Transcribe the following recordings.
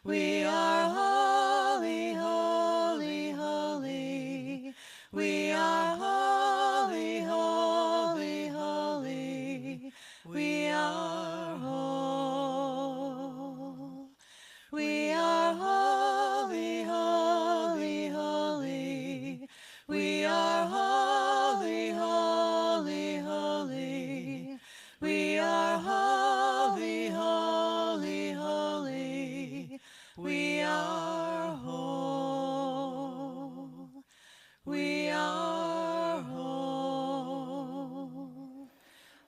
We are holy, holy, holy. We are holy, holy, holy. We are whole. We are holy, holy, holy. We are holy, holy, holy. We are holy, holy, holy. We are whole. We are whole.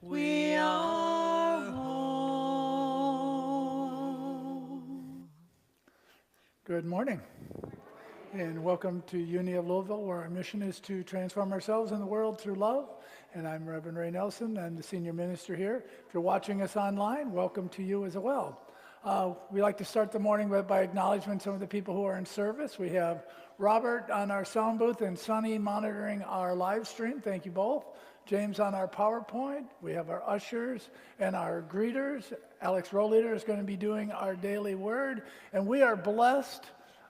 We are whole. Good morning, and welcome to Uni of Louisville, where our mission is to transform ourselves and the world through love. And I'm Reverend Ray Nelson. I'm the senior minister here. If you're watching us online, welcome to you as well. We like to start the morning by acknowledging some of the people who are in service. We have Robert on our sound booth and Sonny monitoring our live stream. Thank you both. James on our PowerPoint. We have our ushers and our greeters. Alex Rolleder is going to be doing our daily word. And we are blessed.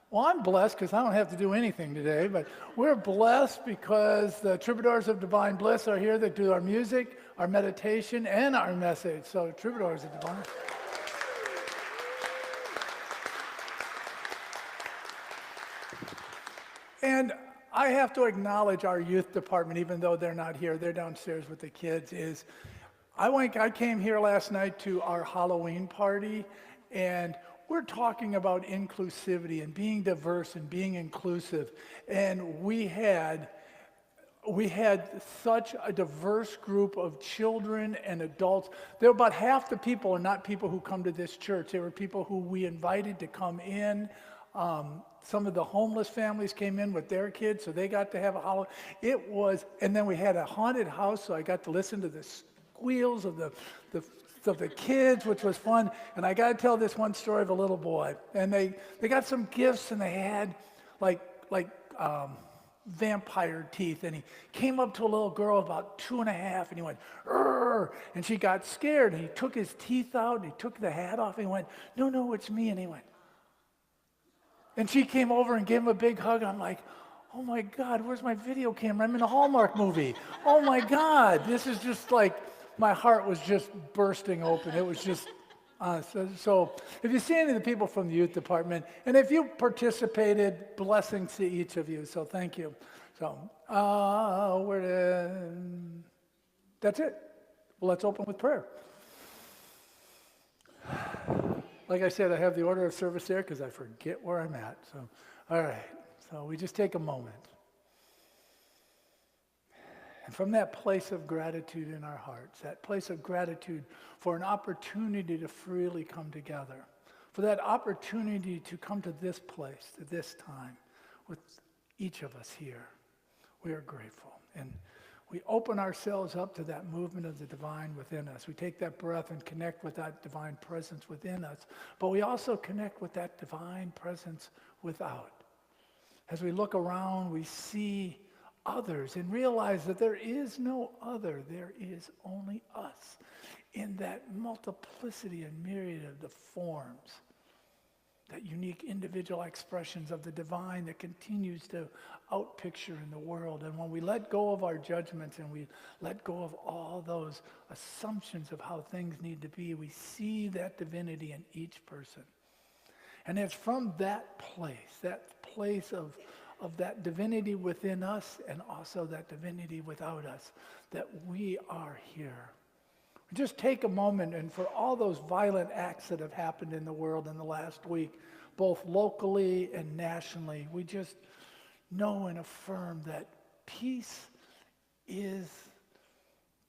Well, I'm blessed because I don't have to do anything today, but we're blessed because the Troubadours of Divine Bliss are here that do our music, our meditation, and our message. So Troubadours of Divine. And I have to acknowledge our youth department, even though they're not here, they're downstairs with the kids, I came here last night to our Halloween party, and we're talking about inclusivity and being diverse and being inclusive. And we had such a diverse group of children and adults. There were about half the people are not people who come to this church. They were people who we invited to come in. Some of the homeless families came in with their kids, so they got to have a Halloween. And then we had a haunted house, so I got to listen to the squeals of the kids, which was fun. And I got to tell this one story of a little boy. And they got some gifts, and they had like vampire teeth. And he came up to a little girl about 2.5, and he went, "Urgh," and she got scared. And he took his teeth out, and he took the hat off, and he went, "No, it's me." And he went. And she came over and gave him a big hug. I'm like, "Oh my God, where's my video camera? I'm in a Hallmark movie. Oh my God." This is just like, my heart was just bursting open. It was just, so if you see any of the people from the youth department, and if you participated, blessings to each of you. So thank you. So, that's it. Well, let's open with prayer. Like I said, I have the order of service there because I forget where I'm at. So, all right. So we just take a moment. And from that place of gratitude in our hearts, that place of gratitude for an opportunity to freely come together, for that opportunity to come to this place, to this time, with each of us here, we are grateful. And we open ourselves up to that movement of the divine within us. We take that breath and connect with that divine presence within us, but we also connect with that divine presence without. As we look around, we see others and realize that there is no other. There is only us in that multiplicity and myriad of the forms, that unique individual expressions of the divine that continues to outpicture in the world. And when we let go of our judgments and we let go of all those assumptions of how things need to be, we see that divinity in each person. And it's from that place of that divinity within us and also that divinity without us, that we are here. Just take a moment, and for all those violent acts that have happened in the world in the last week, both locally and nationally, we just know and affirm that peace is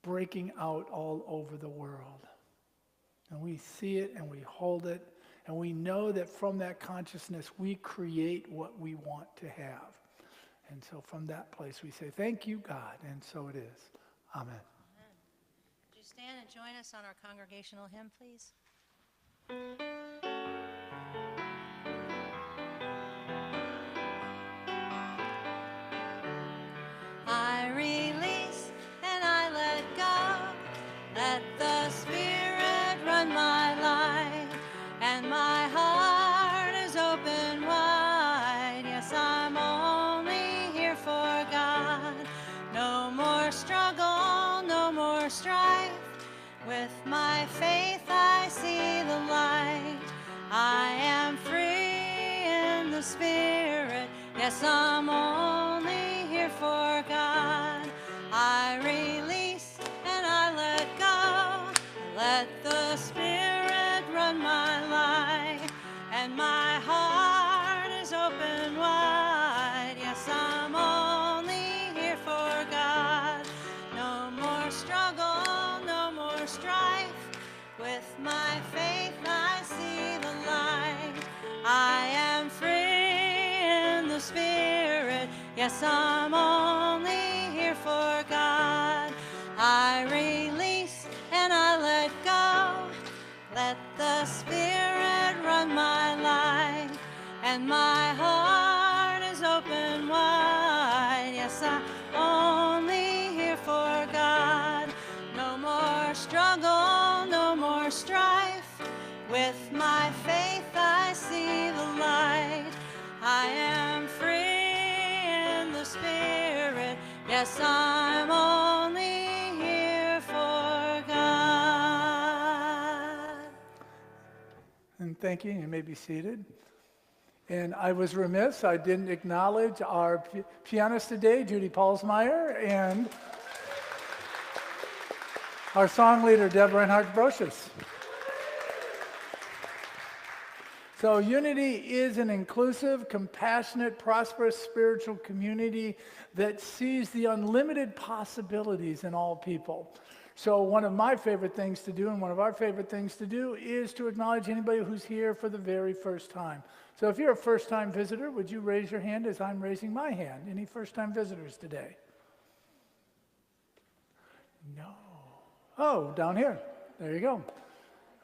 breaking out all over the world. And we see it and we hold it, and we know that from that consciousness we create what we want to have. And so from that place we say, "Thank you, God," and so it is. Amen. Stand and join us on our congregational hymn, please. I release and I let go. Let the Spirit run my life, and my heart is With my faith I see the light. I am free in the Spirit. Yes, I'm only here for God. I release and I let go. Let the Spirit run my life. And my heart is open wide. Yes, I'm only here for God. No more struggle, no more strife. With my faith I see the light. I am free in the Spirit. Yes, I'm only here for God. I release and I let go. Let the Spirit run my life. And my heart is open wide. Yes, I'm only here for God. No more struggle, no more strife. With my faith I see the light. I am free in the Spirit. Yes, I'm only here for God. And thank you. You may be seated. And I was remiss. I didn't acknowledge our pianist today, Judy Paulsmeyer, and our song leader, Deb Reinhardt-Brocious. So Unity is an inclusive, compassionate, prosperous spiritual community that sees the unlimited possibilities in all people. So one of my favorite things to do, and one of our favorite things to do, is to acknowledge anybody who's here for the very first time. So if you're a first-time visitor, would you raise your hand as I'm raising my hand? Any first-time visitors today? No. Oh, down here. There you go.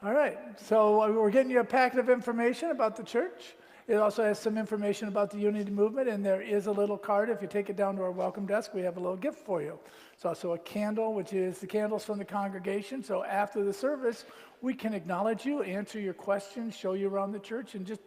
All right. So we're getting you a packet of information about the church. It also has some information about the Unity Movement, and there is a little card. If you take it down to our welcome desk, we have a little gift for you. It's also a candle, which is the candles from the congregation. So after the service, we can acknowledge you, answer your questions, show you around the church, and just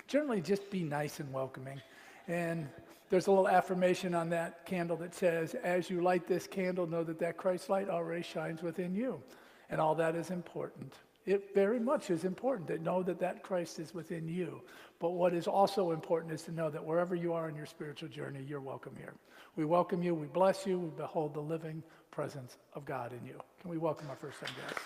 generally just be nice and welcoming. And there's a little affirmation on that candle that says, as you light this candle, know that that Christ light already shines within you. And all that is important. It very much is important to know that that Christ is within you. But what is also important is to know that wherever you are in your spiritual journey, you're welcome here. We welcome you, we bless you, we behold the living presence of God in you. Can we welcome our first-time guests?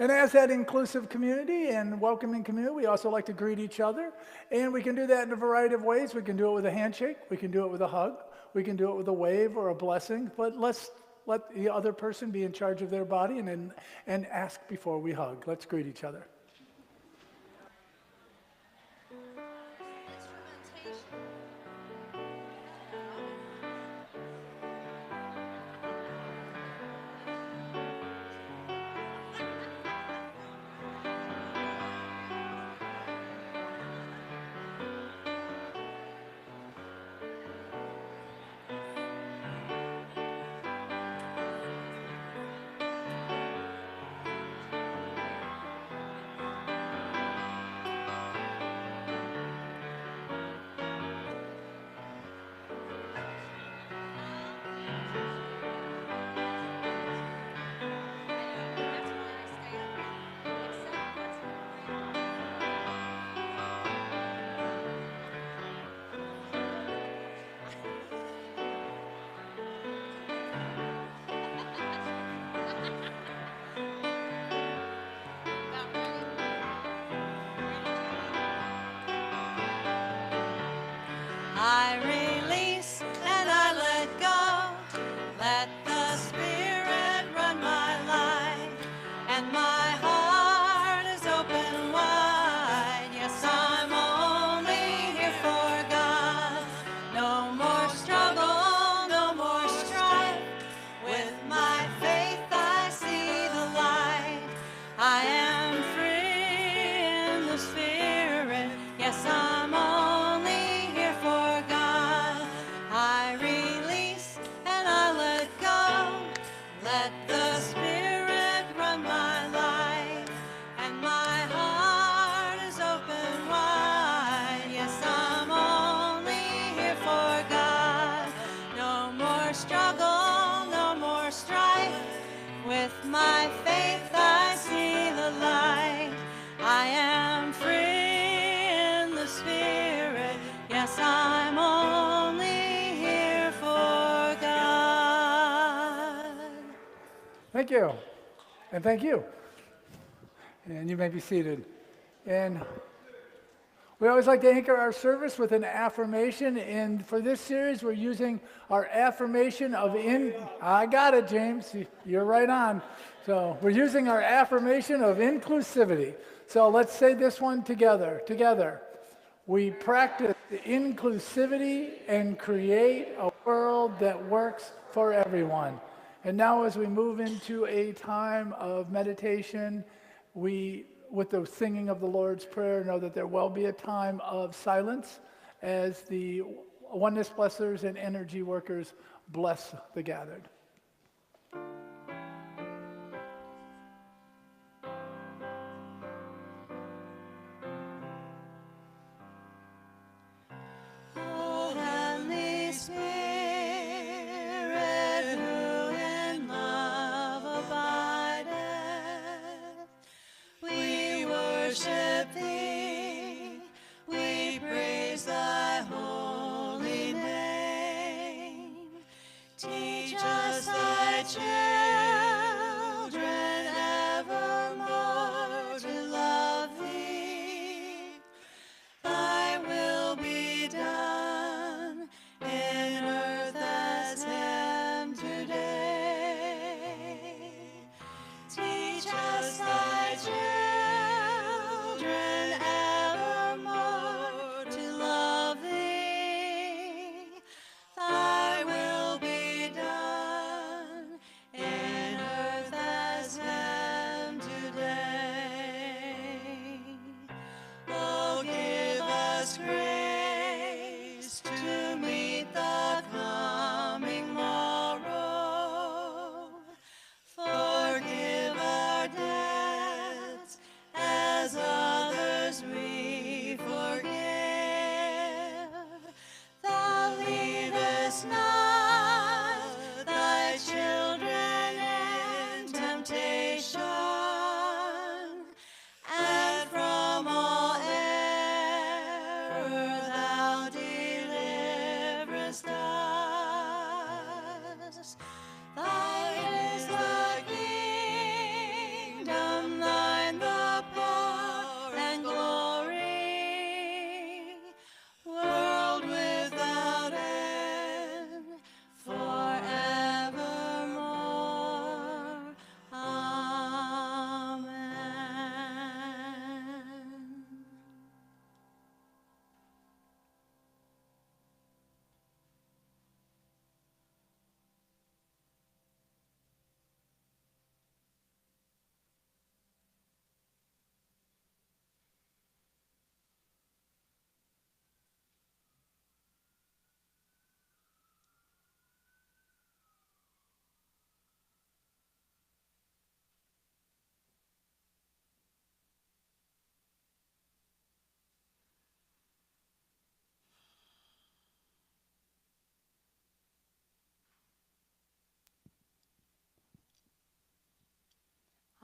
And as that inclusive community and welcoming community, we also like to greet each other. And we can do that in a variety of ways. We can do it with a handshake. We can do it with a hug. We can do it with a wave or a blessing. But let's let the other person be in charge of their body and ask before we hug. Let's greet each other. I release and I let go. Let the Spirit run my life. And my heart is open wide. Yes, I'm only here for God. No more struggle, no more strife. With my faith I see the light. I am free in the Spirit. Yes, I'm only here for God. By faith I see the light. I am free in the Spirit. Yes, I'm only here for God. Thank you. And thank you. And you may be seated. And we always like to anchor our service with an affirmation. And for this series, we're using our affirmation of I got it, James. You're right on. So we're using our affirmation of inclusivity. So let's say this one together. Together. We practice inclusivity and create a world that works for everyone. And now as we move into a time of meditation, with the singing of the Lord's Prayer, know that there will be a time of silence as the oneness blessers and energy workers bless the gathered.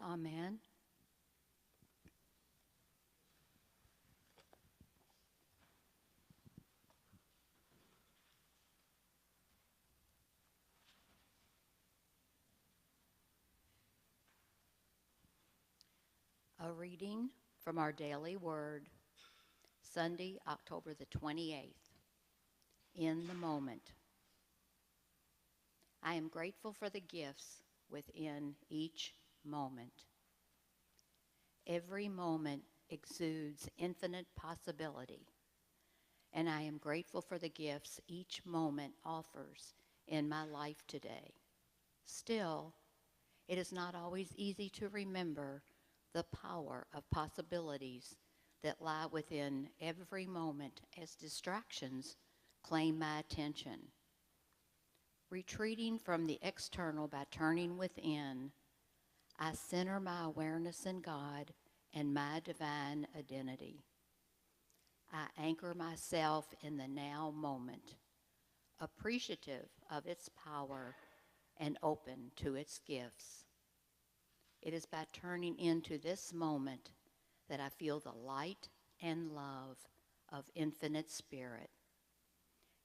Amen. A reading from our daily word, Sunday, October the 28th. In the moment. I am grateful for the gifts within each moment. Every moment exudes infinite possibility, and I am grateful for the gifts each moment offers in my life today. Still, it is not always easy to remember the power of possibilities that lie within every moment as distractions claim my attention. Retreating from the external by turning within, I center my awareness in God and my divine identity. I anchor myself in the now moment, appreciative of its power and open to its gifts. It is by turning into this moment that I feel the light and love of infinite spirit.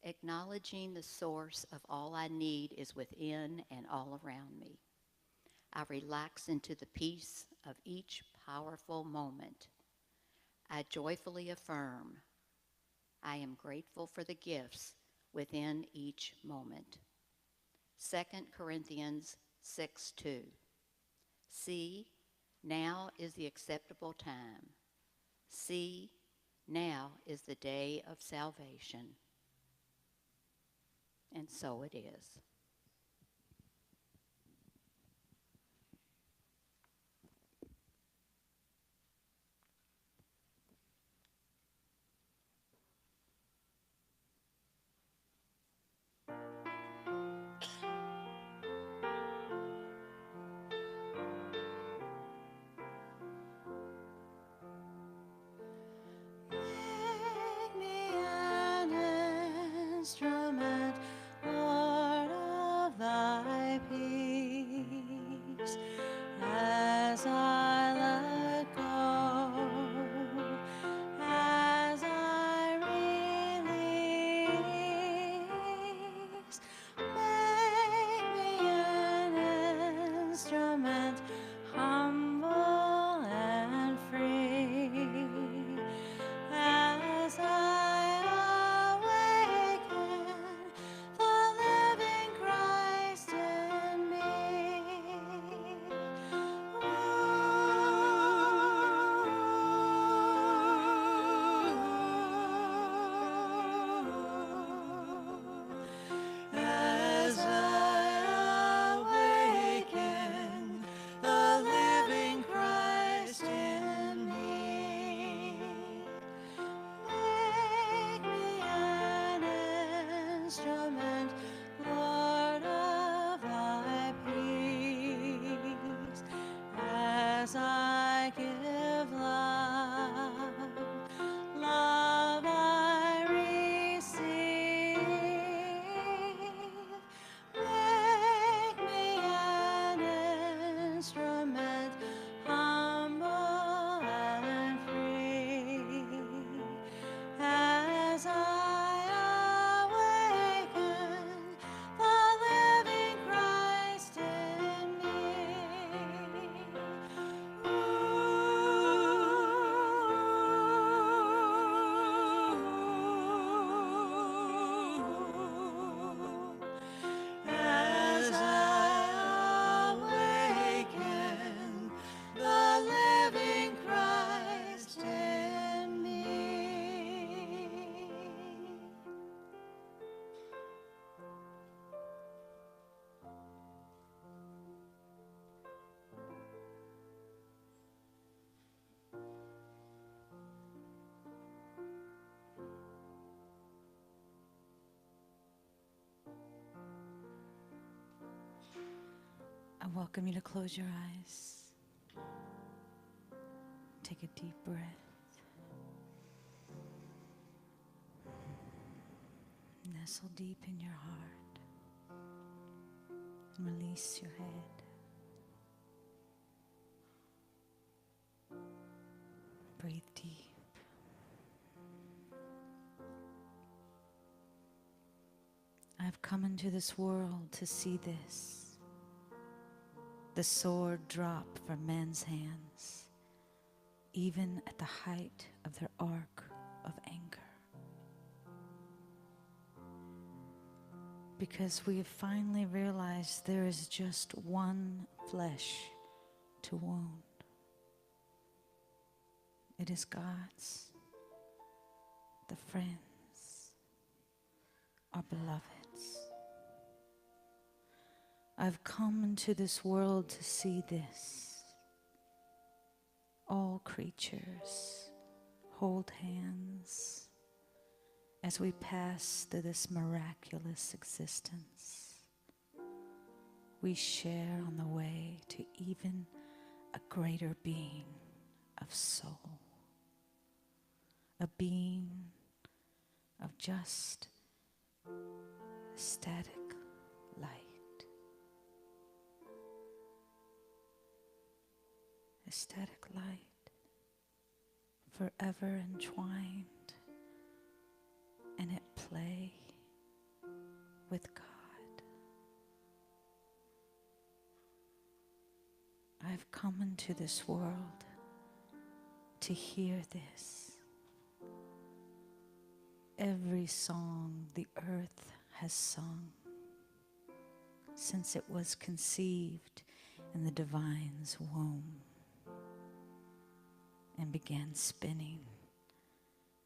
Acknowledging the source of all I need is within and all around me. I relax into the peace of each powerful moment. I joyfully affirm, I am grateful for the gifts within each moment. 2 Corinthians 6:2. See, now is the acceptable time. See, now is the day of salvation. And so it is. Make me an instrument, Lord, of thy peace, as I let go, as I release. Make me an instrument, humble and free, as I awaken the living Christ in me. As I awaken the living Christ in me. Make me an instrument, Lord, of thy peace, as I give love, love I receive. Make me an instrument, humble and free, as I awaken the living Christ in me. As I awaken the living Christ in me. I welcome you to close your eyes. Take a deep breath. Nestle deep in your heart. And release your head. Breathe deep. I've come into this world to see this. The sword drop from men's hands, even at the height of their arc of anger. Because we have finally realized there is just one flesh to wound. It is God's, the friends, our beloveds. I've come into this world to see this. All creatures hold hands as we pass through this miraculous existence. We share on the way to even a greater being of soul, a being of just static light. ecstatic light, forever entwined and at play with God. I've come into this world to hear this. Every song the earth has sung since it was conceived in the divine's womb and began spinning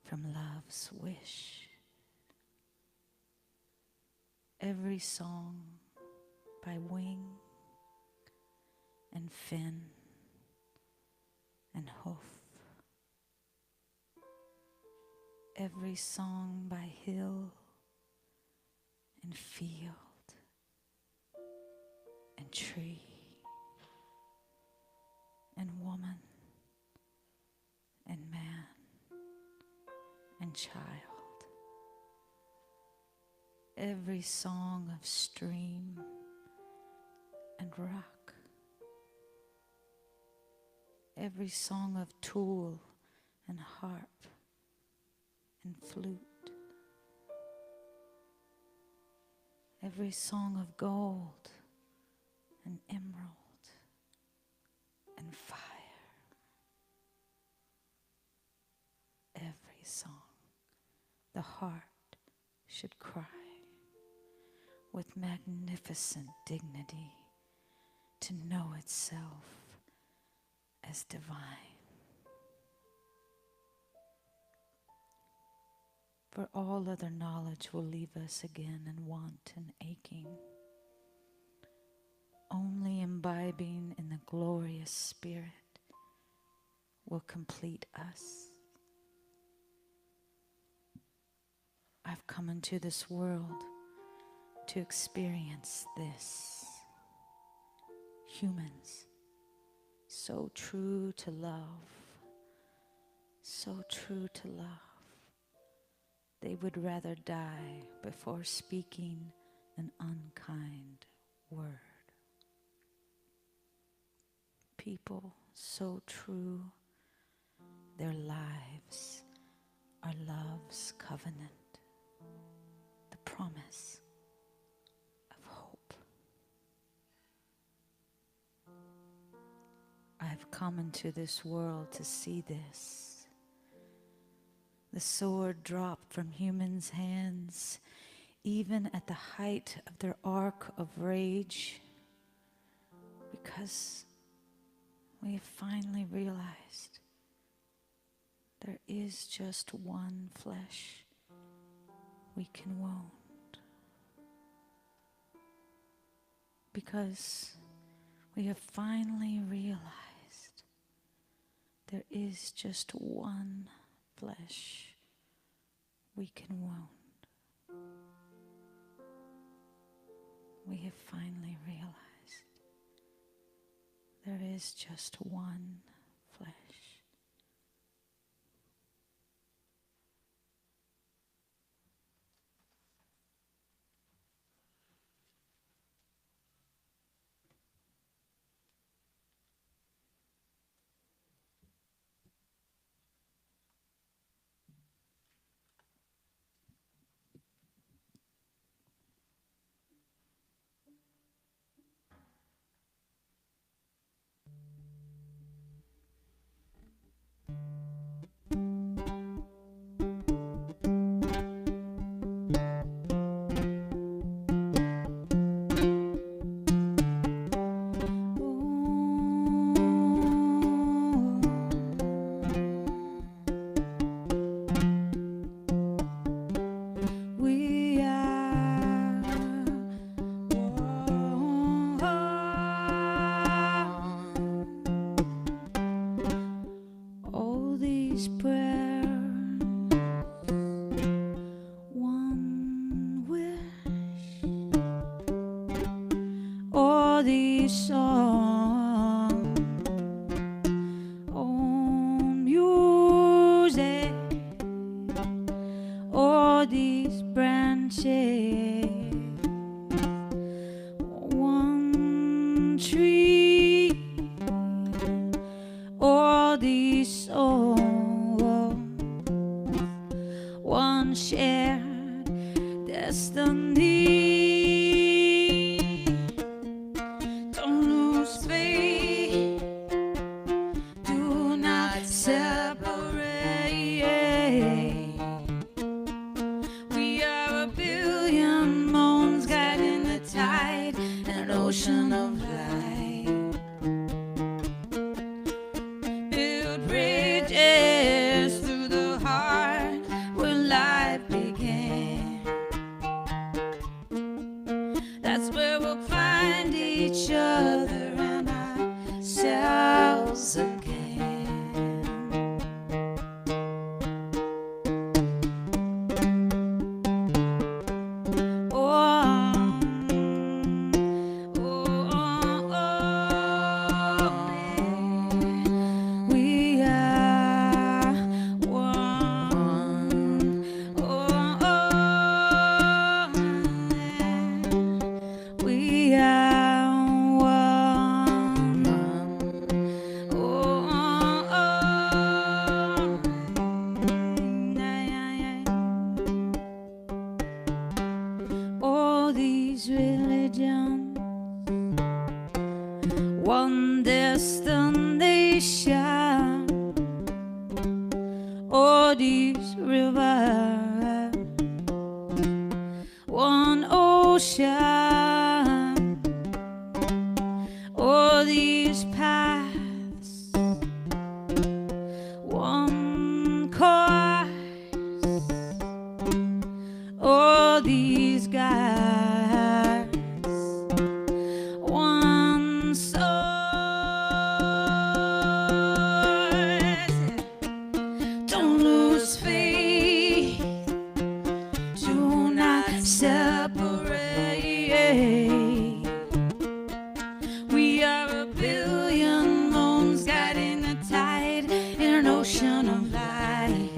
from love's wish. Every song by wing and fin and hoof. Every song by hill and field and tree and woman and man and child. Every song of stream and rock. Every song of tool and harp and flute. Every song of gold and emerald and fire. Every song the heart should cry with magnificent dignity to know itself as divine. For all other knowledge will leave us again in want and aching. Only imbibing in the glorious Spirit will complete us. I've come into this world to experience this. Humans, so true to love, so true to love. They would rather die before speaking an unkind word. People so true, their lives are love's covenant, the promise of hope. I've come into this world to see this. The sword dropped from humans' hands, even at the height of their arc of rage, because we have finally realized there is just one flesh we can wound. Because we have finally realized there is just one flesh we can wound. We have finally realized there is just one flesh. ourselves again. We are one. We are one. All these religions, one destination. All these rivers, one ocean. All these paths, one course. All these guys, one source. Don't lose faith. Do not separate. We are a billion moons guiding the tide in an ocean of light.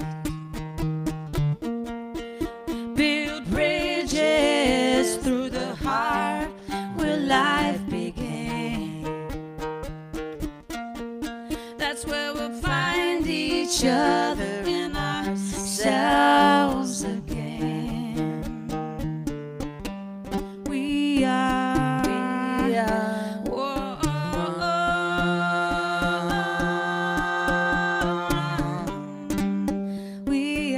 Build bridges through the heart where life began. That's where we'll find each other and ourselves again. We are. We are. We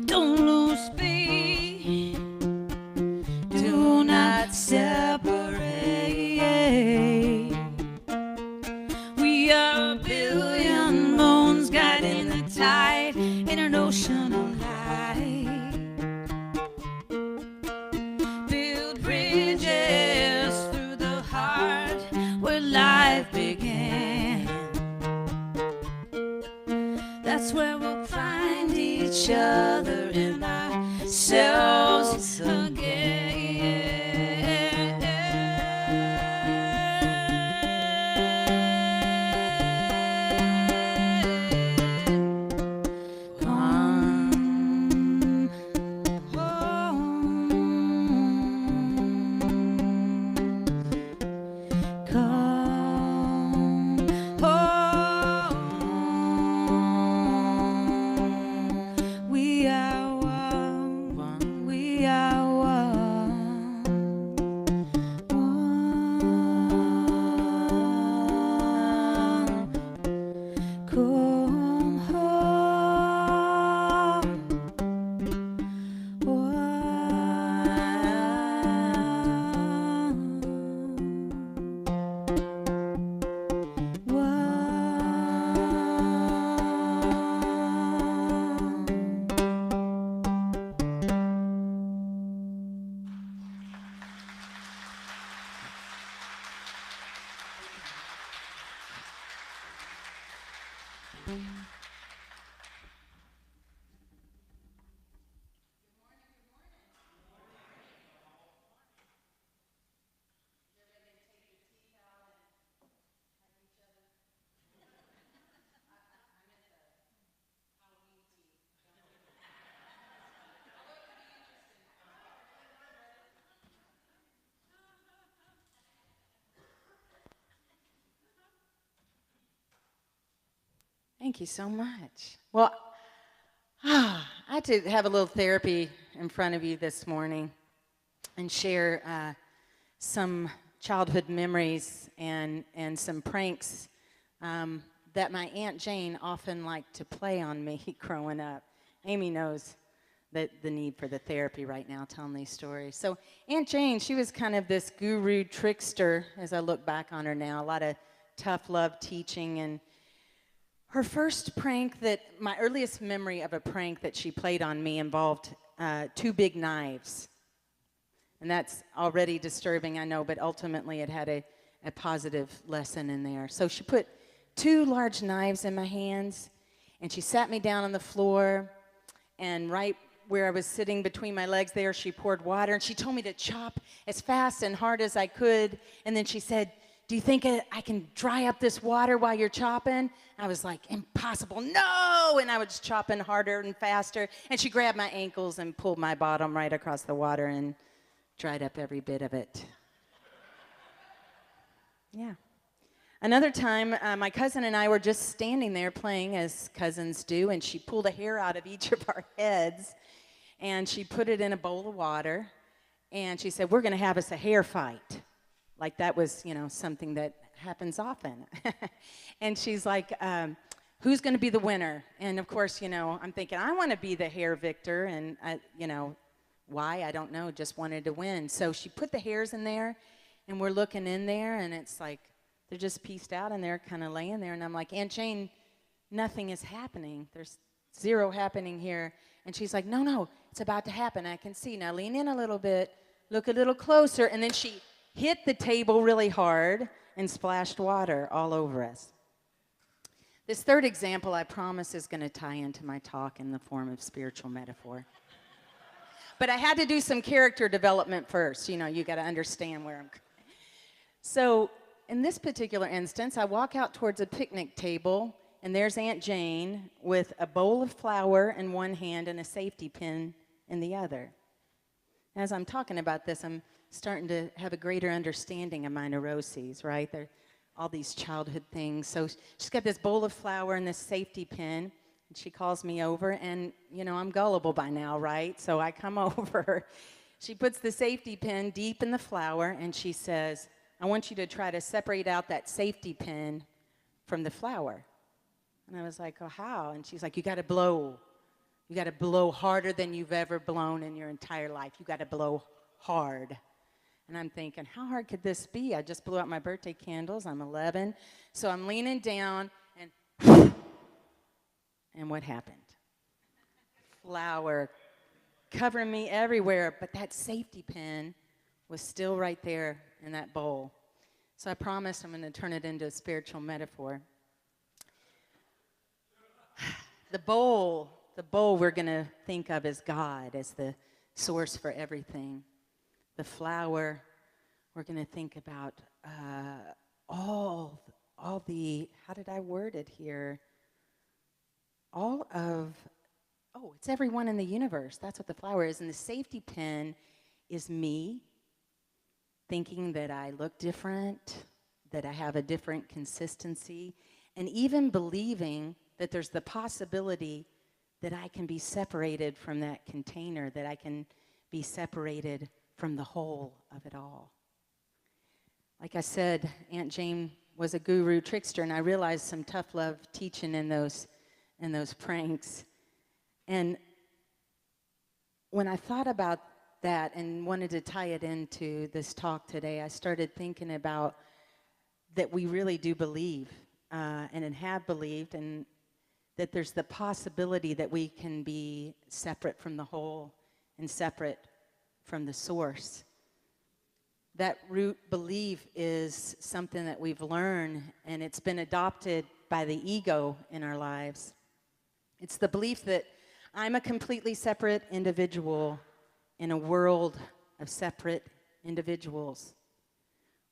Don't lose speed. Do not separate. We are a billion moons guiding the tide in an ocean of light. Build bridges through the heart where life began. That's where we'll find each other and ourselves again. We are one. We are one. One. Come home. Thank you so much. Well, I had to have a little therapy in front of you this morning and share some childhood memories and some pranks that my Aunt Jane often liked to play on me growing up. Amy knows the need for the therapy right now, telling these stories. So Aunt Jane, she was kind of this guru trickster as I look back on her now. A lot of tough love teaching. And her first prank my earliest memory of a prank that she played on me involved 2 big knives. And that's already disturbing, I know, but ultimately it had a positive lesson in there. So she put 2 large knives in my hands, and she sat me down on the floor, and right where I was sitting between my legs there, she poured water, and she told me to chop as fast and hard as I could, and then she said, "Do you think I can dry up this water while you're chopping?" I was like, "Impossible, no!" And I was chopping harder and faster, and she grabbed my ankles and pulled my bottom right across the water and dried up every bit of it. Yeah. Another time, my cousin and I were just standing there playing as cousins do, and she pulled a hair out of each of our heads, and she put it in a bowl of water, and she said, "We're going to have us a hair fight." Like that was, something that happens often. And she's like, "Who's going to be the winner?" And of course, I'm thinking, I want to be the hair victor, and, why? I don't know, just wanted to win. So she put the hairs in there, and we're looking in there, and it's like, they're just pieced out, and they're kind of laying there. And I'm like, "Aunt Jane, nothing is happening. There's zero happening here." And she's like, "No, it's about to happen. I can see. Now lean in a little bit, look a little closer." And then she hit the table really hard and splashed water all over us. This third example, I promise, is going to tie into my talk in the form of spiritual metaphor. But I had to do some character development first. You got to understand where I'm. So in this particular instance, I walk out towards a picnic table, and there's Aunt Jane with a bowl of flour in one hand and a safety pin in the other. As I'm talking about this, I'm starting to have a greater understanding of my neuroses, right? They're all these childhood things. So she's got this bowl of flour and this safety pin, and she calls me over, and, I'm gullible by now, right? So I come over. She puts the safety pin deep in the flour, and she says, "I want you to try to separate out that safety pin from the flour." And I was like, "Oh, how?" And she's like, "You got to blow. You got to blow harder than you've ever blown in your entire life. You got to blow hard." And I'm thinking, how hard could this be? I just blew out my birthday candles. I'm 11. So I'm leaning down, and what happened? Flour covering me everywhere, but that safety pin was still right there in that bowl. So I promised I'm going to turn it into a spiritual metaphor. The bowl we're going to think of as God, as the source for everything. The flour, we're going to think about all the, how did I word it here? It's everyone in the universe. That's what the flour is. And the safety pin is me, thinking that I look different, that I have a different consistency, and even believing that there's the possibility that I can be separated from that container, that I can be separated from the whole of it all. Like I said, Aunt Jane was a guru trickster, and I realized some tough love teaching in those pranks. And when I thought about that and wanted to tie it into this talk today, I started thinking about that we really do believe and have believed, and that there's the possibility that we can be separate from the whole and separate from the source. That root belief is something that we've learned, and it's been adopted by the ego in our lives. It's the belief that I'm a completely separate individual in a world of separate individuals.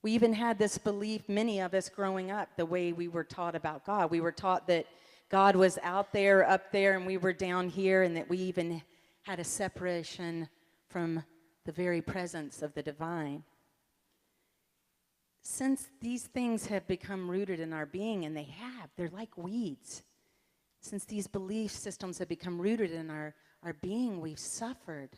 We even had this belief, many of us growing up, the way we were taught about God. We were taught that God was out there, up there, and we were down here, and that we even had a separation from the very presence of the divine. Since these things have become rooted in our being, and they're like weeds. Since these belief systems have become rooted in our being, we've suffered.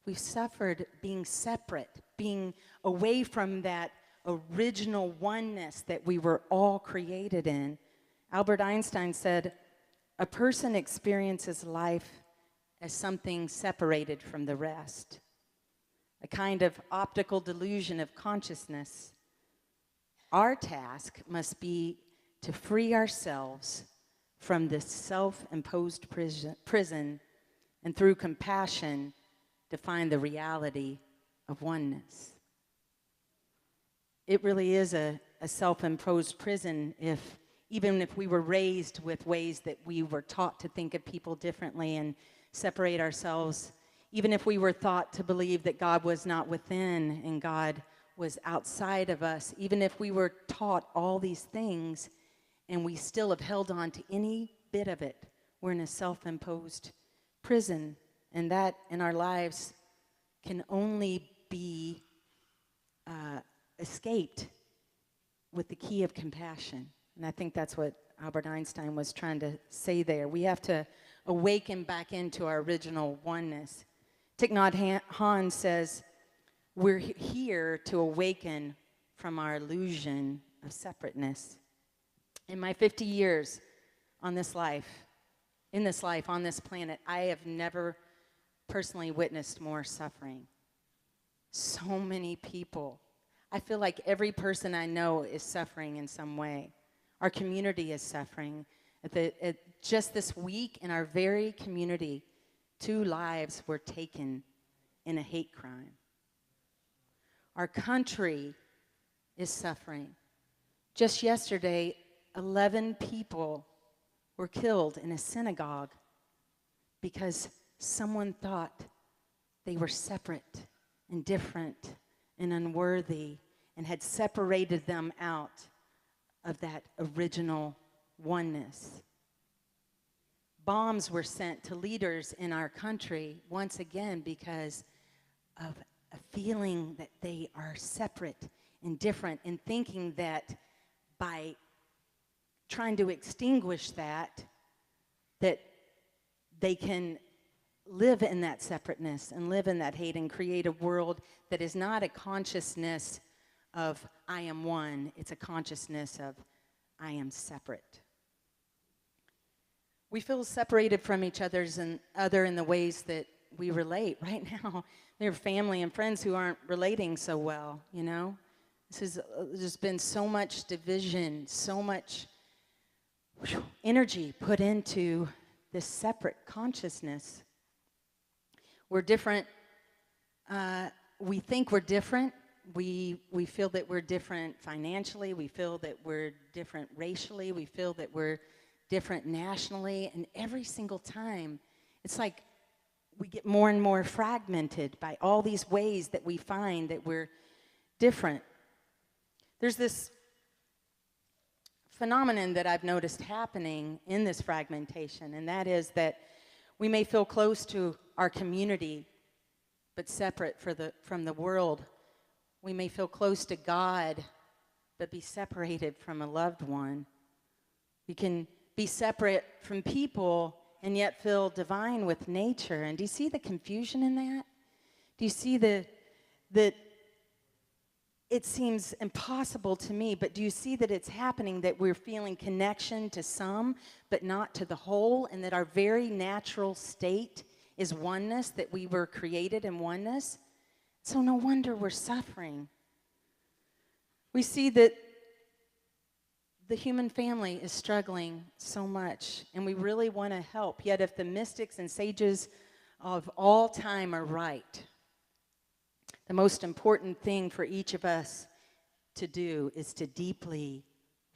We've suffered being separate, being away from that original oneness that we were all created in. Albert Einstein said, "A person experiences life as something separated from the rest, a kind of optical delusion of consciousness. Our task must be to free ourselves from this self-imposed prison and through compassion to find the reality of oneness." It really is a self-imposed prison even if we were raised with ways that we were taught to think of people differently and separate ourselves, even if we were taught to believe that God was not within and God was outside of us, even if we were taught all these things and we still have held on to any bit of it, we're in a self-imposed prison, and that in our lives can only be escaped with the key of compassion. And I think that's what Albert Einstein was trying to say there. We have to awaken back into our original oneness. Thich Nhat Hanh says, we're here to awaken from our illusion of separateness. In my 50 years on this life, on this planet, I have never personally witnessed more suffering. So many people. I feel like every person I know is suffering in some way. Our community is suffering. Just this week in our very community, 2 lives were taken in a hate crime. Our country is suffering. Just yesterday, 11 people were killed in a synagogue because someone thought they were separate and different and unworthy and had separated them out of that original oneness. Bombs were sent to leaders in our country once again because of a feeling that they are separate and different, and thinking that by trying to extinguish that they can live in that separateness and live in that hate and create a world that is not a consciousness of I am one, it's a consciousness of I am separate. We feel separated from each other in the ways that we relate. Right now, there are family and friends who aren't relating so well, you know? There's been so much division, so much energy put into this separate consciousness. We're different. We think we're different. We feel that we're different financially. We feel that we're different racially. We feel that we're different nationally. And every single time, it's like we get more and more fragmented by all these ways that we find that we're different. There's this phenomenon that I've noticed happening in this fragmentation, and that is that we may feel close to our community, but separate from the world. We may feel close to God, but be separated from a loved one. We can be separate from people and yet feel divine with nature. And do you see the confusion in that? Do you see that it seems impossible to me, but do you see that it's happening, that we're feeling connection to some, but not to the whole, and that our very natural state is oneness, that we were created in oneness? So no wonder we're suffering. We see that the human family is struggling so much, and we really want to help. Yet if the mystics and sages of all time are right, the most important thing for each of us to do is to deeply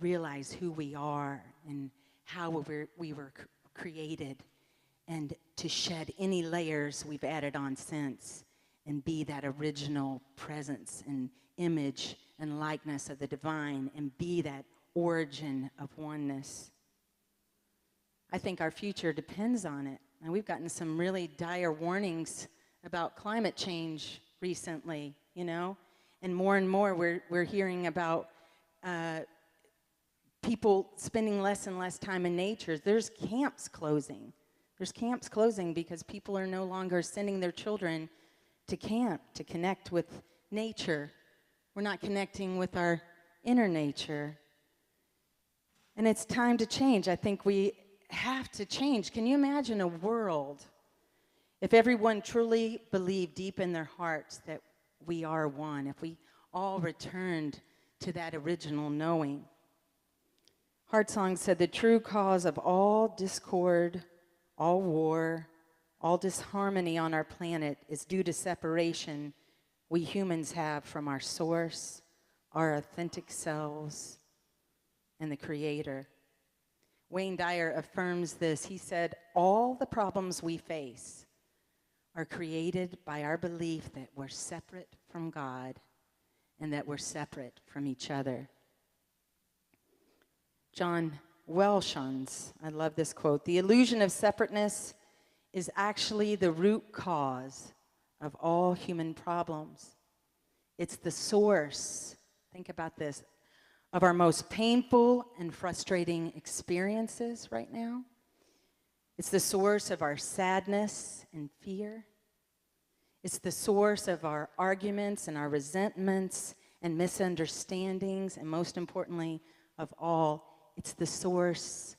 realize who we are and how we were created, and to shed any layers we've added on since and be that original presence and image and likeness of the divine and be that origin of oneness. I think our future depends on it. And we've gotten some really dire warnings about climate change recently, you know, and more we're hearing about people spending less and less time in nature. There's camps closing. There's camps closing because people are no longer sending their children to camp to connect with nature. We're not connecting with our inner nature. And it's time to change. I think we have to change. Can you imagine a world if everyone truly believed deep in their hearts that we are one, if we all returned to that original knowing? Heart Song said, the true cause of all discord, all war, all disharmony on our planet is due to separation we humans have from our source, our authentic selves, and the Creator. Wayne Dyer affirms this. He said, all the problems we face are created by our belief that we're separate from God and that we're separate from each other. John Welshons, I love this quote, the illusion of separateness is actually the root cause of all human problems. It's the source, think about this, of our most painful and frustrating experiences right now. It's the source of our sadness and fear. It's the source of our arguments and our resentments and misunderstandings, and most importantly of all, it's the source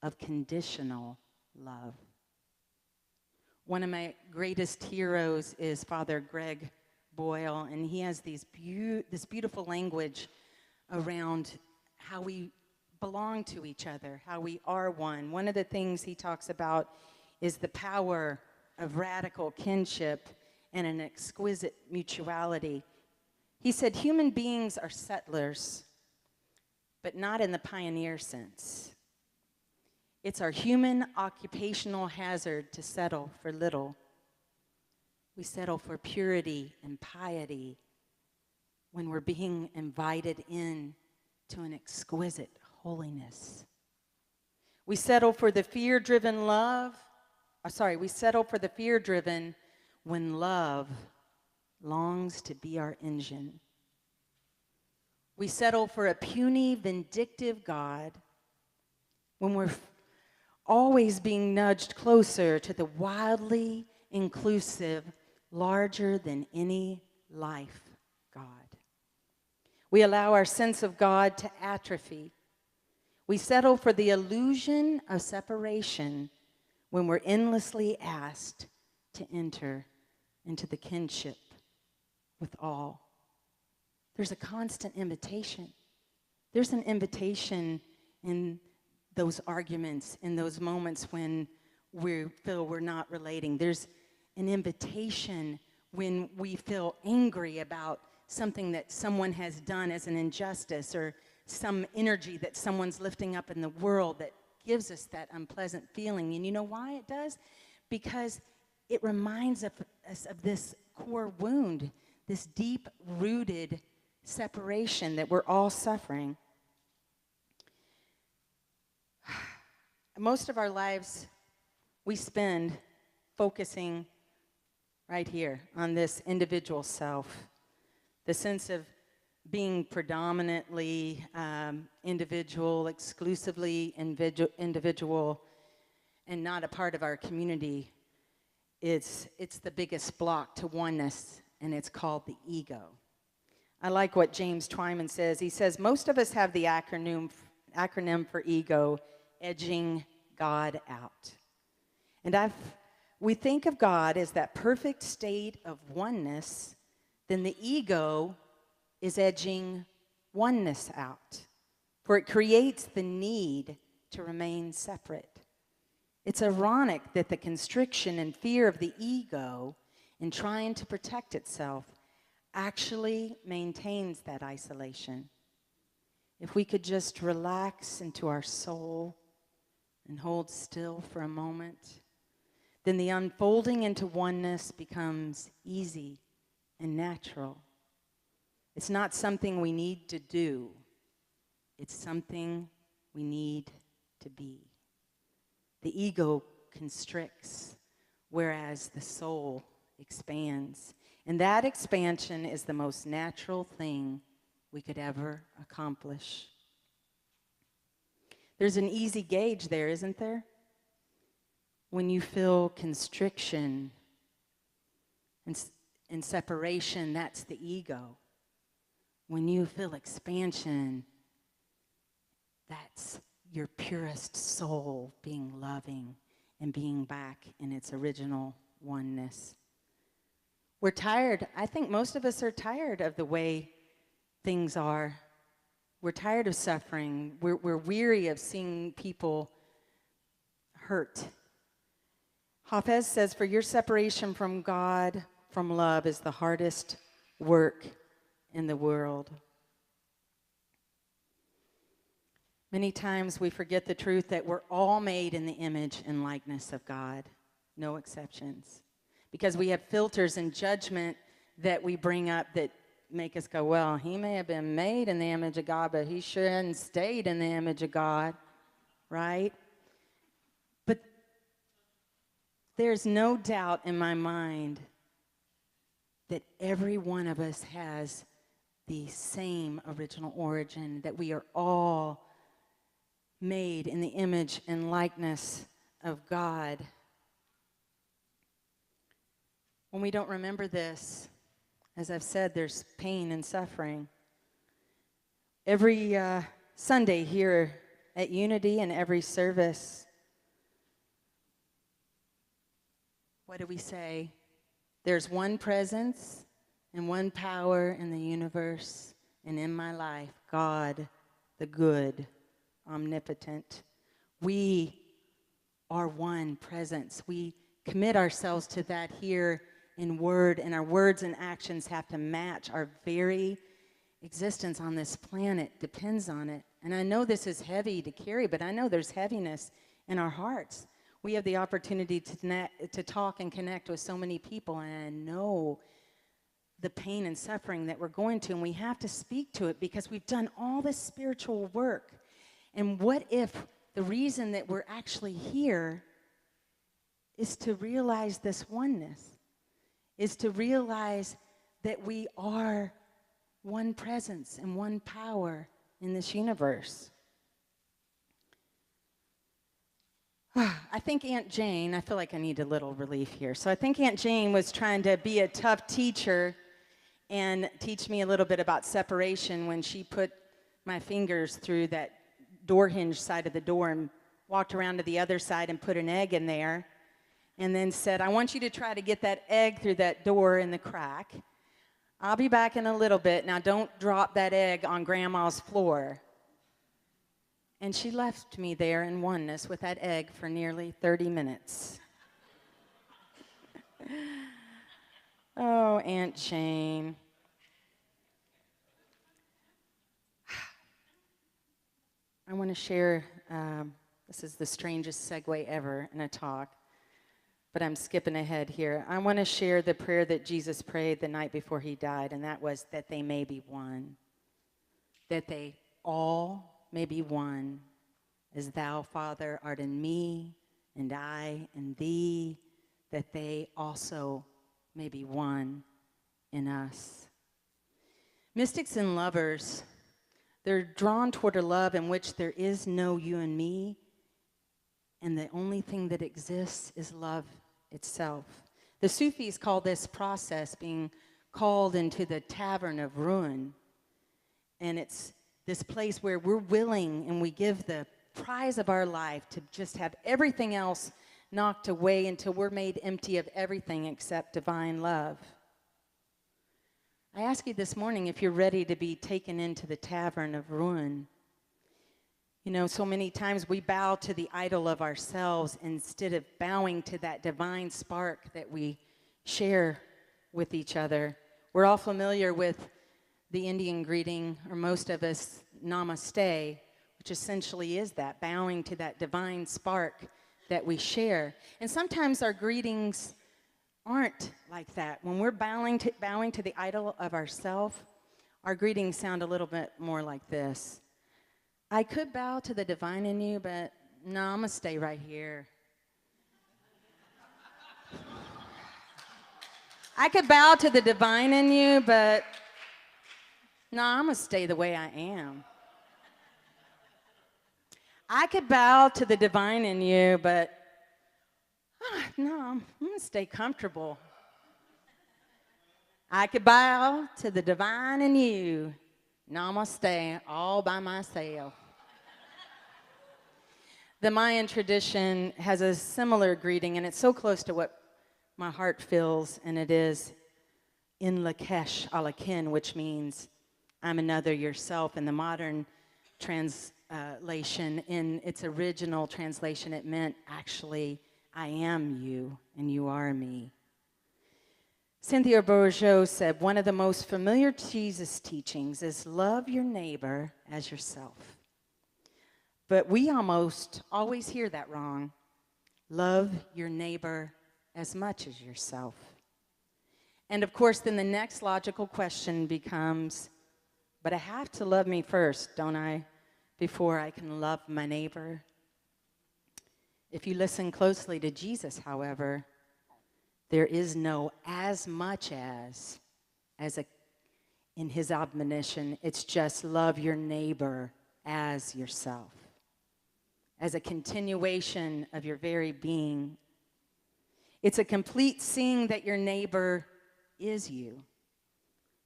of conditional love. One of my greatest heroes is Father Greg Boyle, and he has this beautiful language around how we belong to each other, how we are one. One of the things he talks about is the power of radical kinship and an exquisite mutuality. He said, human beings are settlers, but not in the pioneer sense. It's our human occupational hazard to settle for little. We settle for purity and piety when we're being invited in to an exquisite holiness. We settle for the fear-driven we settle for the fear-driven when love longs to be our engine. We settle for a puny, vindictive God when we're always being nudged closer to the wildly inclusive, larger than any life God. We allow our sense of God to atrophy. We settle for the illusion of separation when we're endlessly asked to enter into the kinship with all. There's a constant invitation. There's an invitation in those arguments, in those moments when we feel we're not relating. There's an invitation when we feel angry about something that someone has done as an injustice, or some energy that someone's lifting up in the world that gives us that unpleasant feeling. And you know why it does? Because it reminds us of this core wound, this deep-rooted separation that we're all suffering. Most of our lives we spend focusing right here on this individual self, the sense of being predominantly individual, exclusively individual, and not a part of our community. It's the biggest block to oneness, and it's called the ego. I like what James Twyman says. He says, most of us have the acronym for ego, edging God out. And we think of God as that perfect state of oneness, then the ego is edging oneness out, for it creates the need to remain separate. It's ironic that the constriction and fear of the ego in trying to protect itself actually maintains that isolation. If we could just relax into our soul and hold still for a moment, then the unfolding into oneness becomes easy and natural. It's not something we need to do. It's something we need to be. The ego constricts, whereas the soul expands. And that expansion is the most natural thing we could ever accomplish. There's an easy gauge there, isn't there? When you feel constriction and separation, that's the ego. When you feel expansion, that's your purest soul being loving and being back in its original oneness. We're tired. I think most of us are tired of the way things are. We're tired of suffering. We're weary of seeing people hurt. Hafez says, for your separation from God, from love, is the hardest work in the world. Many times we forget the truth that we're all made in the image and likeness of God, no exceptions. Because we have filters and judgment that we bring up that make us go, well, he may have been made in the image of God, but he sure hadn't stayed in the image of God, right? But there's no doubt in my mind that every one of us has the same original origin, that we are all made in the image and likeness of God. When we don't remember this, as I've said, there's pain and suffering. Every Sunday here at Unity and every service, what do we say? There's one presence and one power in the universe and in my life, God, the good, omnipotent. We are one presence. We commit ourselves to that here in word, and our words and actions have to match. Our very existence on this planet depends on it. And I know this is heavy to carry, but I know there's heaviness in our hearts. We have the opportunity to talk and connect with so many people, and I know the pain and suffering that we're going to, and we have to speak to it because we've done all this spiritual work. And what if the reason that we're actually here is to realize this oneness, is to realize that we are one presence and one power in this universe? I think Aunt Jane, I feel like I need a little relief here. So I think Aunt Jane was trying to be a tough teacher and teach me a little bit about separation when she put my fingers through that door hinge side of the door and walked around to the other side and put an egg in there and then said, I want you to try to get that egg through that door in the crack. I'll be back in a little bit. Now don't drop that egg on Grandma's floor. And she left me there in oneness with that egg for nearly 30 minutes. Oh, Aunt Jane. I want to share, this is the strangest segue ever in a talk, but I'm skipping ahead here. I want to share the prayer that Jesus prayed the night before he died, and that was that they may be one. That they all may be one, as thou, Father, art in me, and I in thee, that they also may be one in us. Mystics and lovers, they're drawn toward a love in which there is no you and me, and the only thing that exists is love itself. The Sufis call this process being called into the tavern of ruin, and it's this place where we're willing and we give the prize of our life to just have everything else knocked away until we're made empty of everything except divine love. I ask you this morning if you're ready to be taken into the tavern of ruin. You know, so many times we bow to the idol of ourselves instead of bowing to that divine spark that we share with each other. We're all familiar with the Indian greeting, or most of us, namaste, which essentially is that, bowing to that divine spark that we share. And sometimes our greetings aren't like that. When we're bowing to the idol of ourself, our greetings sound a little bit more like this. I could bow to the divine in you, but no, I'm going to stay right here. I could bow to the divine in you, but no, I'm going to stay the way I am. I could bow to the divine in you, but no, I'm going to stay comfortable. I could bow to the divine in you. No, I'm going to stay all by myself. The Mayan tradition has a similar greeting, and it's so close to what my heart feels, and it is in Lakesh Alakin, which means I'm another yourself. In the modern translation, in its original translation, it meant actually, I am you and you are me. Cynthia Bourgeau said, one of the most familiar Jesus teachings is love your neighbor as yourself. But we almost always hear that wrong. Love your neighbor as much as yourself. And of course, then the next logical question becomes, but I have to love me first, don't I, before I can love my neighbor? If you listen closely to Jesus, however, there is no as much as in his admonition. It's just love your neighbor as yourself, as a continuation of your very being. It's a complete seeing that your neighbor is you.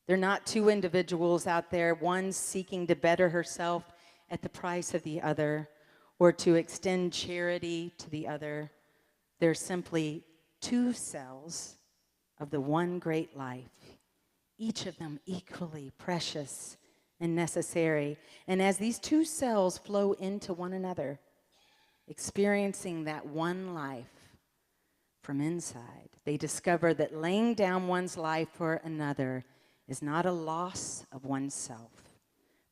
They're not two individuals out there, one seeking to better herself at the price of the other or to extend charity to the other. They're simply two cells of the one great life, each of them equally precious and necessary. And as these two cells flow into one another, experiencing that one life from inside, they discover that laying down one's life for another is not a loss of oneself,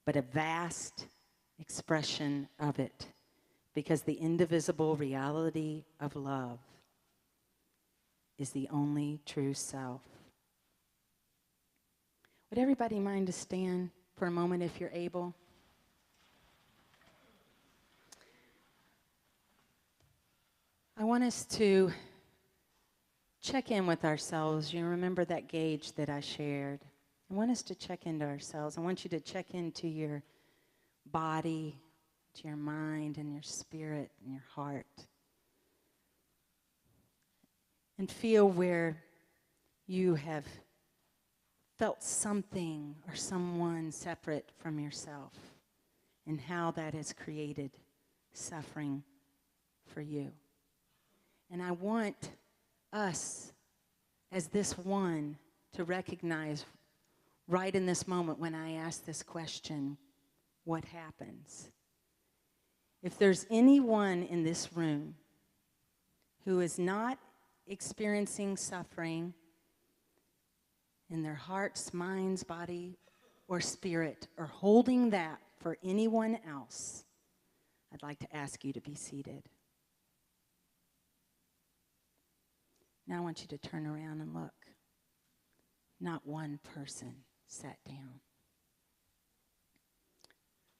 but a vast expression of it, because the indivisible reality of love is the only true self. Would everybody mind to stand for a moment if you're able? I want us to check in with ourselves. You remember that gauge that I shared? I want us to check into ourselves. I want you to check into your body, to your mind, and your spirit, and your heart. And feel where you have felt something or someone separate from yourself, and how that has created suffering for you. And I want us, as this one, to recognize right in this moment when I ask this question, what happens? If there's anyone in this room who is not experiencing suffering in their hearts, minds, body, or spirit, or holding that for anyone else, I'd like to ask you to be seated. Now I want you to turn around and look. Not one person sat down.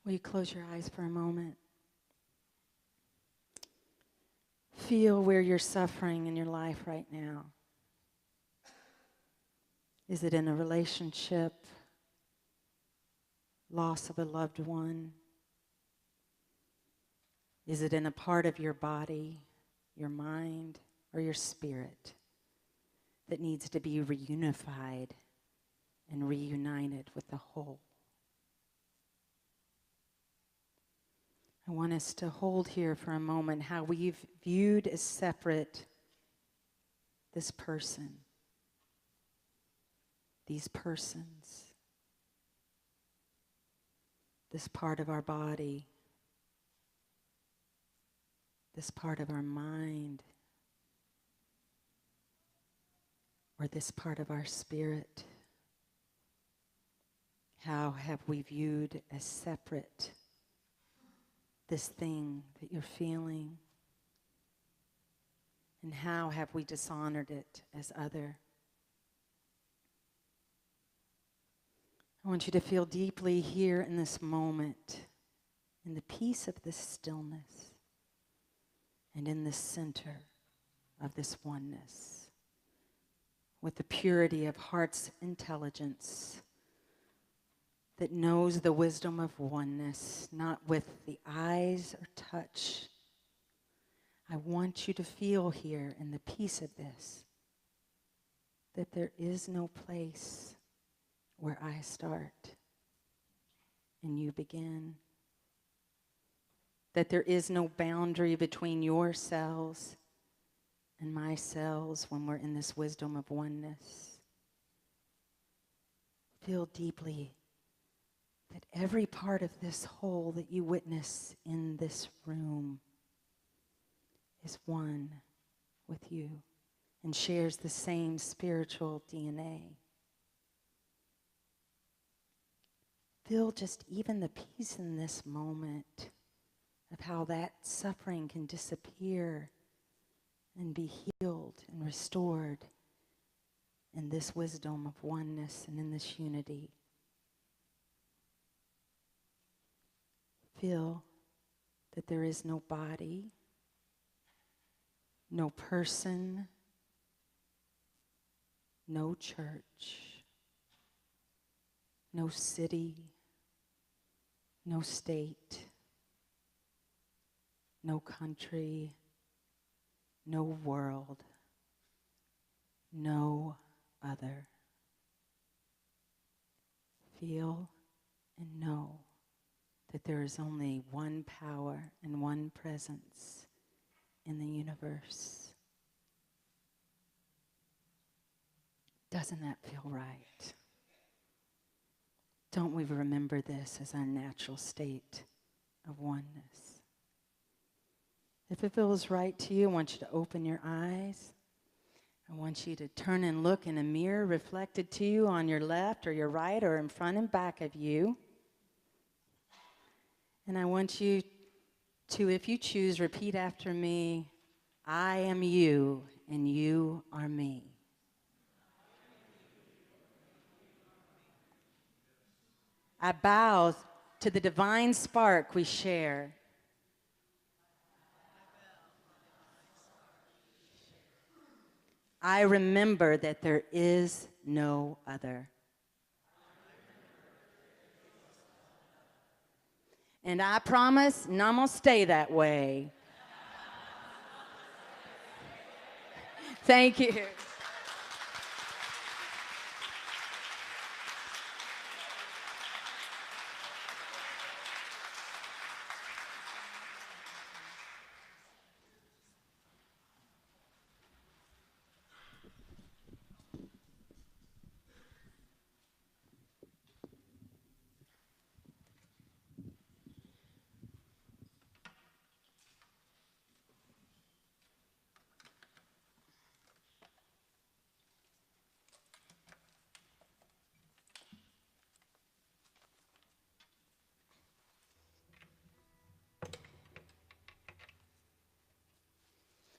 Will you close your eyes for a moment? Feel where you're suffering in your life right now. Is it in a relationship? Loss of a loved one? Is it in a part of your body, your mind, or your spirit that needs to be reunified and reunited with the whole? I want us to hold here for a moment how we've viewed as separate this person, these persons, this part of our body, this part of our mind, or this part of our spirit. How have we viewed as separate this thing that you're feeling? And how have we dishonored it as other? I want you to feel deeply here in this moment, in the peace of this stillness, and in the center of this oneness, with the purity of heart's intelligence that knows the wisdom of oneness, not with the eyes or touch. I want you to feel here in the peace of this that there is no place where I start and you begin. that there is no boundary between your cells and my cells when we're in this wisdom of oneness. Feel deeply that every part of this whole that you witness in this room is one with you and shares the same spiritual DNA. Feel just even the peace in this moment of how that suffering can disappear and be healed and restored in this wisdom of oneness and in this unity. Feel that there is no body, no person, no church, no city, no state, no country, no world, no other. Feel and know that there is only one power and one presence in the universe. Doesn't that feel right? Don't we remember this as our natural state of oneness? If it feels right to you, I want you to open your eyes. I want you to turn and look in a mirror reflected to you on your left or your right or in front and back of you. And I want you to, if you choose, repeat after me, I am you and you are me. I bow to the divine spark we share. I remember that there is no other. And I promise, and I'm going to stay that way. Thank you.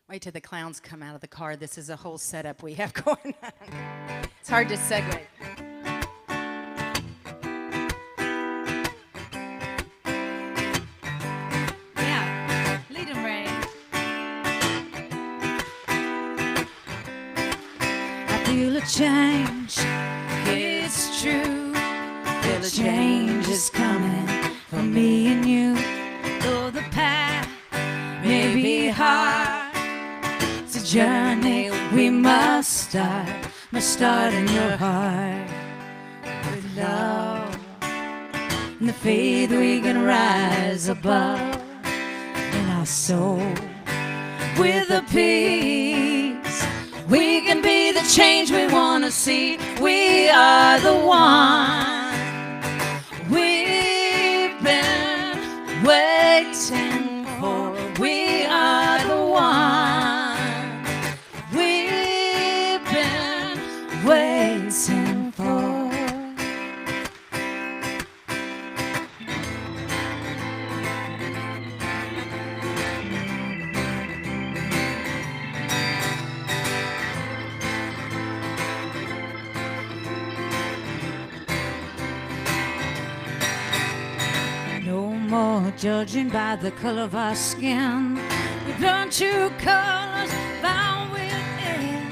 Wait till the clowns come out of the car. This is a whole setup we have going on. It's hard to segue. Yeah, lead 'em, Ray. I feel a change, it's true. Feel a change is coming for me and you. Though the path may be hard, it's a journey we must start in your heart. With love and the faith we can rise above in our soul. With the peace we can be the change we want to see. We are the one we've been waiting for. We are the one we've been waiting for. No more judging by the color of our skin. We've learned true colors found within.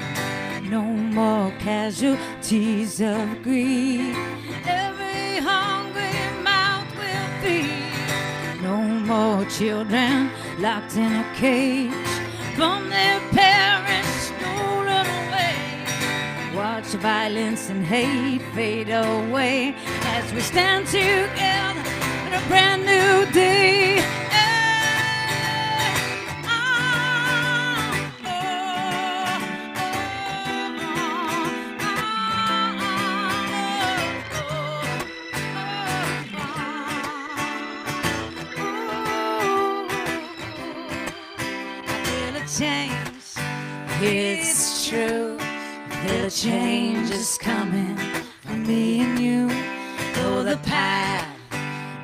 No more casualties of greed. Every hungry mouth will feed. No more children locked in a cage from their parents stolen away. Watch violence and hate fade away as we stand together in a brand new day. It's true, the change is coming for me and you. Though the path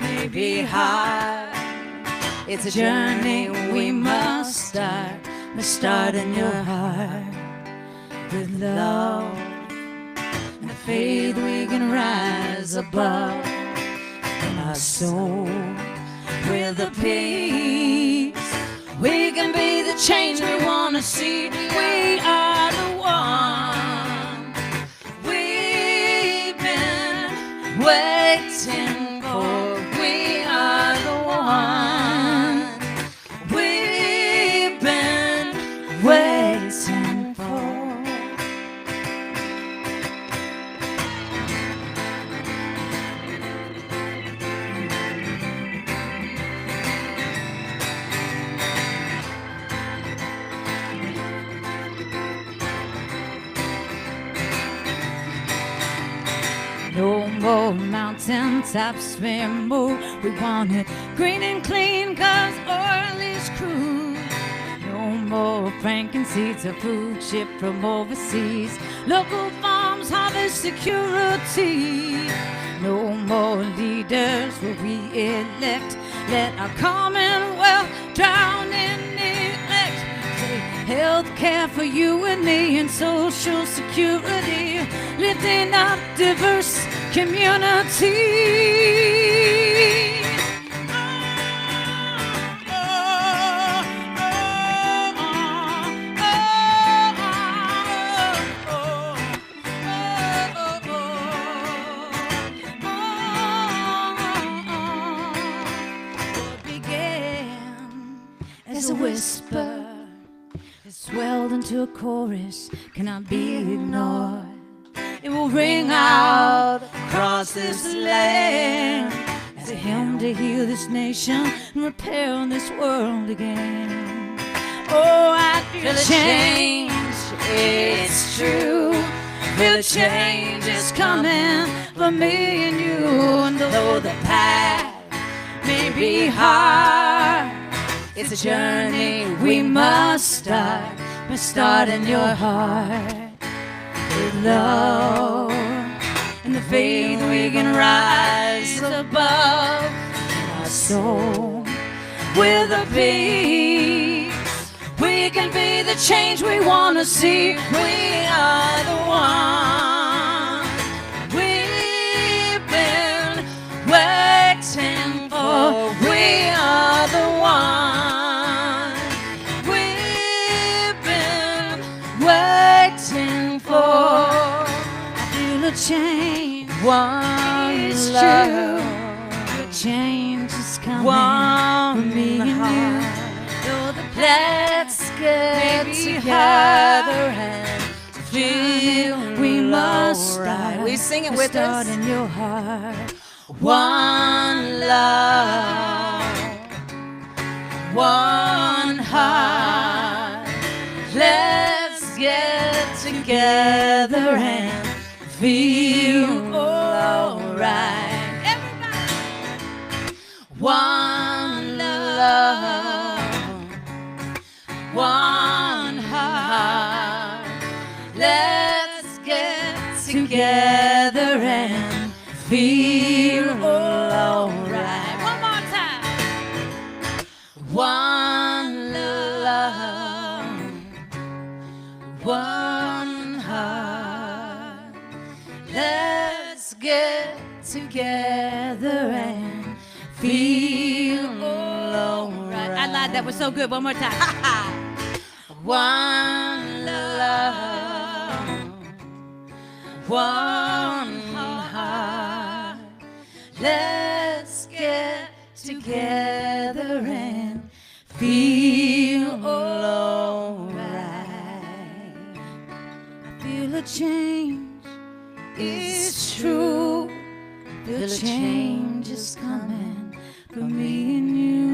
may be hard, it's a journey we must start. Must start in your heart with love and the faith we can rise above in our soul with the peace. We can be the change we want to see. We are the one we've been waiting for. We are the one we've been waiting for. No more mountain tops anymore. We want it green and clean, cause oil is crude. No more Franken seeds or food shipped from overseas. Local farms harvest security. No more leaders will we elect. Let our commonwealth drown in neglect. Health care for you and me and social security, lifting up diverse communities. What began as a whisper it swelled into a chorus, cannot be ignored. It will ring out across this land as a hymn to heal this nation and repair this world again. Oh, I feel a change, it's true. Feel a change is coming for me and you. And though the path may be hard, it's a journey we must start. Must start in your heart with love and the faith we can rise above in our soul with a peace. We can be the change we want to see. We are the one we've been waiting for. We are the one we've been waiting for. I feel a change. It's true. The change is coming for me and you. Let's get together and feel we must start. We sing it with us. Start in your heart. One love, one heart. Let's get together and feel alright. Everybody. One love, one heart. Let's get together and feel alright. One more time. One love, one heart. Let's get together and feel alright. I lied, that was so good. One more time. One love, one heart. Let's get together and feel alright. I feel a change, it's true. The change is coming for me and you.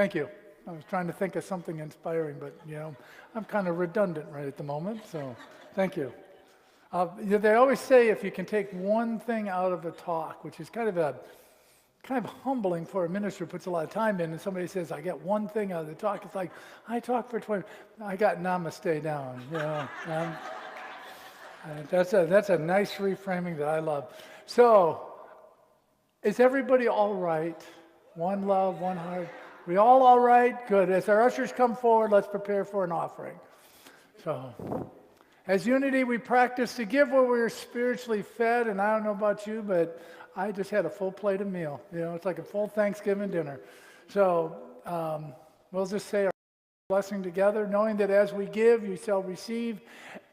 Thank you. I was trying to think of something inspiring, but I'm kind of redundant right at the moment, so thank you. They always say if you can take one thing out of a talk, which is kind of humbling for a minister who puts a lot of time in, and somebody says, I get one thing out of the talk. It's like, I talked for 20, I got namaste down, That's a nice reframing that I love. So, is everybody all right? One love, one heart. We all right? Good. As our ushers come forward, let's prepare for an offering. So, as Unity, we practice to give where we're spiritually fed, and I don't know about you, but I just had a full plate of meal. It's like a full Thanksgiving dinner. So, we'll just say our blessing together, knowing that as we give, you shall receive.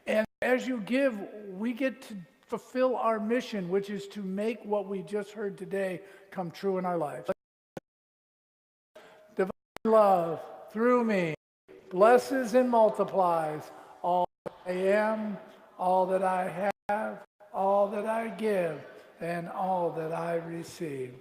And as you give, we get to fulfill our mission, which is to make what we just heard today come true in our lives. Divine love through me blesses and multiplies all that I am, all that I have, all that I give, and all that I receive.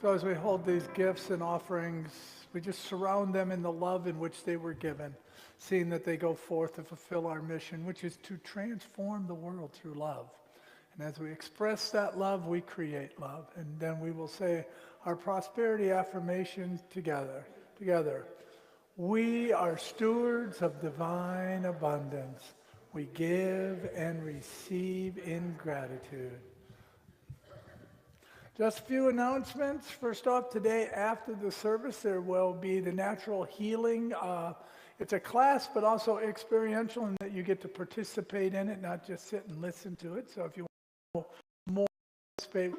So as we hold these gifts and offerings, we just surround them in the love in which they were given, seeing that they go forth to fulfill our mission, which is to transform the world through love. And as we express that love, we create love. And then we will say our prosperity affirmation together. We are stewards of divine abundance. We give and receive in gratitude. Just a few announcements. First off, today after the service, there will be the natural healing. It's a class, but also experiential in that you get to participate in it, not just sit and listen to it. So if you want more participate,